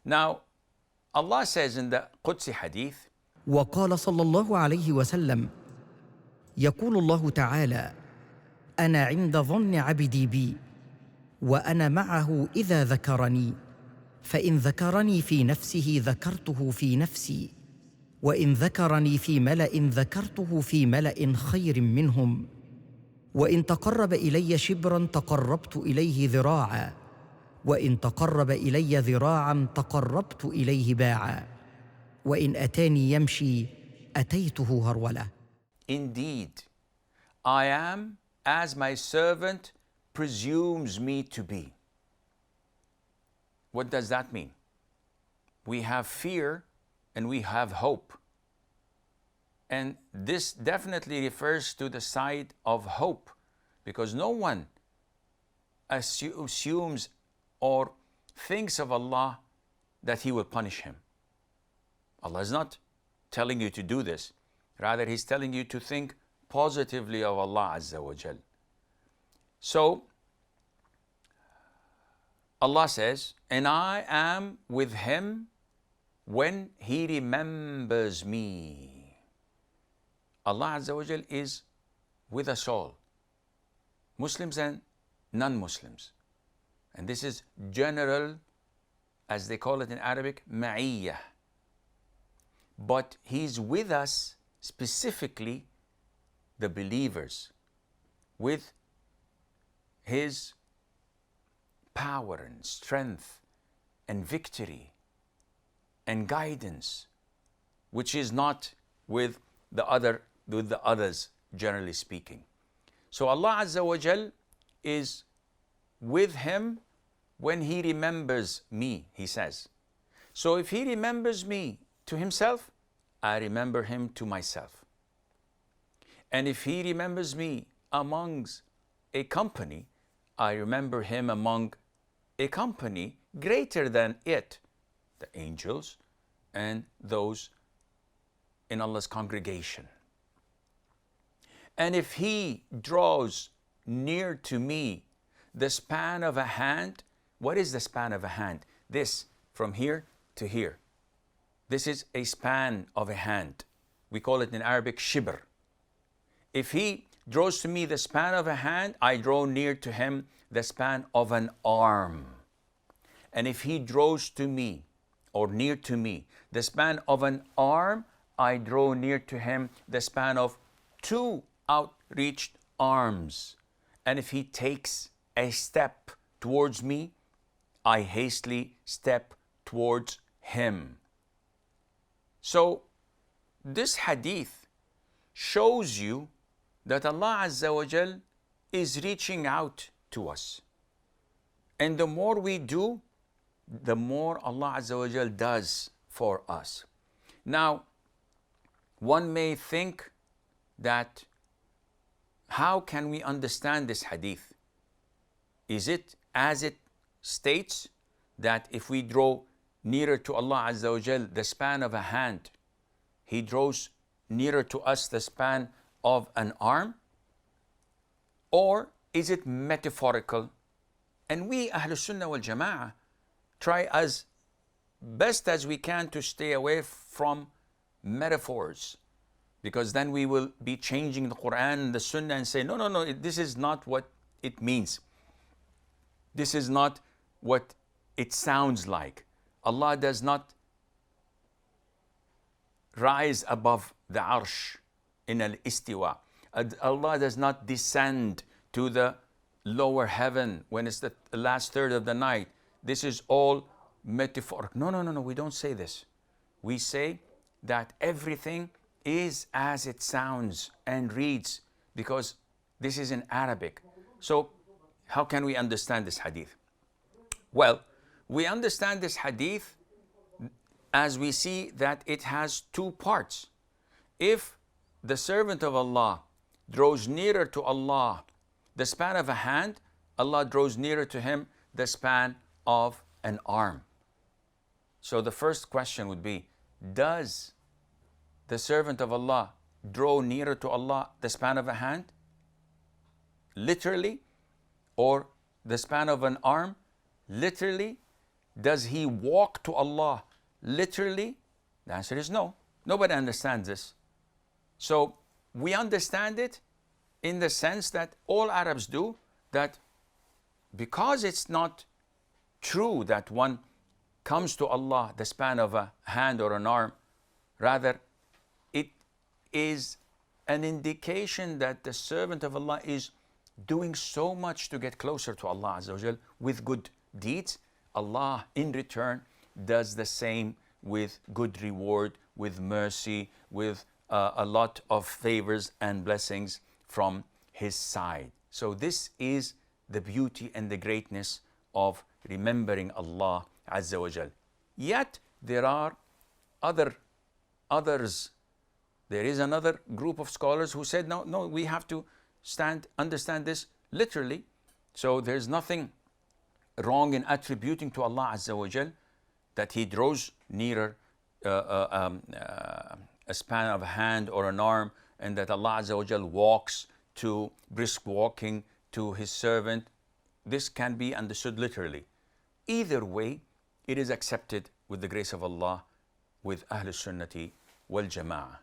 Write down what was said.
Now, Allah says in the Qudsi hadith, وقال صلى الله عليه وسلم: يقول الله تعالى: أنا عند ظن عبدي بي وأنا معه إذا ذكرني، فإن ذكرني في نفسه ذكرته في نفسي، وإن ذكرني في ملأ ذكرته في ملأ خير منهم، وإن تقرب إلي شبرا تقربت إليه ذراعا، وإن تقرب إلي ذراعا تقربت إليه باعا، وإن أتاني يمشي أتيته هرولة. Indeed, I am as my servant presumes me to be. What does that mean? We have fear and we have hope. And this definitely refers to the side of hope, because no one assumes or thinks of Allah that He will punish him. Allah is not telling you to do this. Rather, He's telling you to think positively of Allah Azza wa Jal. So, Allah says, and I am with him when he remembers me. Allah Azza wa Jal is with us all, Muslims and non-Muslims. And this is general, as they call it in Arabic, ma'iyyah. But He's with us, specifically the believers, with His power and strength and victory and guidance, which is not with the others, generally speaking. So Allah Azza wa Jal is with him when he remembers me, he says. So if he remembers me to himself, I remember him to myself. And if he remembers me amongst a company, I remember him among a company greater than it, the angels and those in Allah's congregation. And if he draws near to me the span of a hand, what is the span of a hand? This, from here to here. This is a span of a hand. We call it in Arabic shibr. If he draws to me the span of a hand, I draw near to him the span of an arm. And if he draws to me, or near to me, the span of an arm, I draw near to him the span of 2 outreached arms. And if he takes a step towards me, I hastily step towards him. So, this hadith shows you that Allah Azza wa Jal is reaching out to us. And the more we do, the more Allah Azza wa Jal does for us. Now, one may think that, how can we understand this hadith? Is it as it states that if we draw nearer to Allah Azza wa Jal the span of a hand, He draws nearer to us the span of an arm? Or is it metaphorical? And we, Ahlul Sunnah wal Jama'ah, try as best as we can to stay away from metaphors, because then we will be changing the Quran and the Sunnah and say, no, this is not what it means. This is not what it sounds like. Allah does not rise above the arsh in al-istiwa. Allah does not descend to the lower heaven when it's the last third of the night. This is all metaphoric. No, we don't say this. We say that everything is as it sounds and reads, because this is in Arabic. So how can we understand this hadith? Well, we understand this hadith as we see that it has 2 parts. If the servant of Allah draws nearer to Allah the span of a hand, Allah draws nearer to him the span of an arm. So the first question would be, does the servant of Allah draw nearer to Allah the span of a hand? Literally? Or the span of an arm? Literally? Does he walk to Allah literally? The answer is no. Nobody understands this. So we understand it in the sense that all Arabs do, that because it's not true that one comes to Allah the span of a hand or an arm, rather it is an indication that the servant of Allah is doing so much to get closer to Allah Azza wa Jal with good deeds. Allah in return does the same with good reward, with mercy, with a lot of favors and blessings from His side. So this is the beauty and the greatness of remembering Allah Azza wa Jal. Yet there are others. There is another group of scholars who said, no, we have to understand this literally. So there's nothing wrong in attributing to Allah Azza wa Jal that He draws nearer a span of a hand or an arm, and that Allah Azza wa Jal walks to brisk walking to His servant. This can be understood literally. Either way, it is accepted with the grace of Allah with Ahlul Sunnati wal Jama'ah.